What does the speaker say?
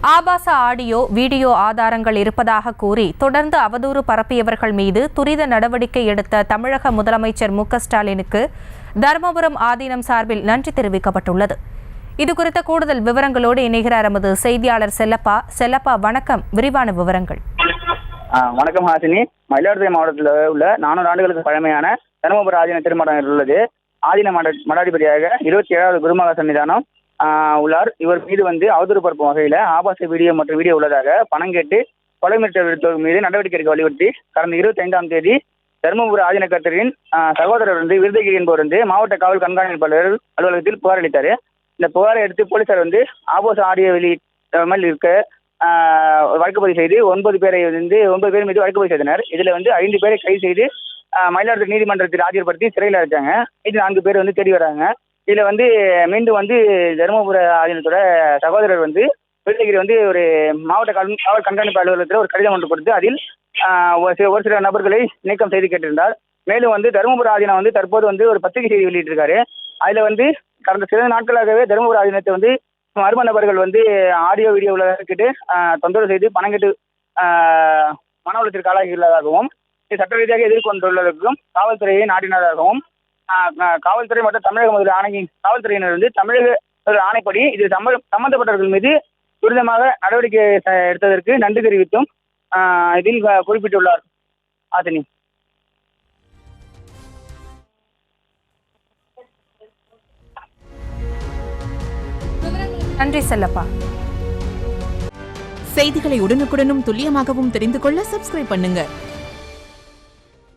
ஆபாச audio video ஆதாரங்கள் இருப்பதாக கூறி தொடர்ந்து அவதூறு பரப்பியவர்கள் மீது துரித நடவடிக்கை எடுத்த தமிழக முதலமைச்சர் மு.க.ஸ்டாலினுக்கு தருமபுரம் ஆதீனம் சார்பில் நன்றி தெரிவிக்கப்பட்டுள்ளது. இதுகுறித்த கூடுதல் விவரங்களோடு இணைகிறார் எமது செய்தியாளர் செல்லப்பா. வணக்கம், விரிவான விவரங்கள். வணக்கம் ஹாசினி. மயிலாடுதுறை மாவட்டத்தில் உள்ள 400 ஆண்டுகளுக்கு பழமையான தருமபுரம் ஆதீன திருமணம் உள்ளது. ஆதீன மடாதிபதியாக 27வது குருமகா சன்னிதானம் உள்ளார். இவர் மீது அவதூறு பரப்பும் வகையில் ஆபாச வீடியோ உள்ளதாக பணம் கேட்டு கொலை மிரட்டல் விடுத்தவர் மீது நடவடிக்கை எடுக்க வலியுறுத்தி கடந்த 25ஆம் தேதி தருமபுரம் ஆதீன கர்த்தரின் சகோதரர் விருதகிரி என்பவர் மாவட்ட காவல் கண்காணிப்பாளர் அலுவலகத்தில் புகார் அளித்தார். இந்த புகாரை எடுத்து போலீசார் ஆபாச ஆடியோ வெளியிடாமல் இருக்க வழக்கு பதிவு செய்து 9 பேர் மீது வழக்கு பதிவு செய்தனர். இதுல 5 பேரை கைது செய்து மயிலாடுதுறை நீதிமன்றத்தில் ஆஜர்படுத்தி சிறையில் அடைச்சாங்க. இது 4 பேர் தேடி வராங்க. இதுல மீண்டும் தருமபுர ஆதீனத்தோட சகோதரர் விருதகிரி ஒரு மாவட்ட காவல் கண்காணிப்பு அலுவலகத்தில் ஒரு கடிதம் ஒன்று கொடுத்து அதில் ஒரு சில நபர்களை நீக்கம் செய்து கேட்டிருந்தார். மேலும் தருமபுர ஆதீனம் தற்போது ஒரு பத்திரிகை செய்தி வெளியிட்டிருக்காரு. அதுல கடந்த சில நாட்களாகவே தருமபுர ஆதீனத்தை மர்ம நபர்கள் ஆடியோ வீடியோ கேட்டு தொந்தரவு செய்து பணம் கேட்டு மன உளைச்சலுக்கு ஆளாகியுள்ளதாகவும் சட்ட ரீதியாக எதிர்கொண்டுள்ளதற்கும் காவல்துறையை நாடினதாகவும் காவல்துறை மற்றும் தமிழக முதல் காவல்துறையினர் தமிழக ஆணைப்படி இது சம்பந்தப்பட்டவர்கள் மீது துரிதமாக நடவடிக்கை எடுத்ததற்கு நன்றி தெரிவித்தும் இதில் குறிப்பிட்டுள்ளார். ஆசினி. நன்றி செல்லப்பா. செய்திகளை உடனுக்குடனும் துல்லியமாகவும் தெரிந்து கொள்ள சப்ஸ்கிரைப் பண்ணுங்க.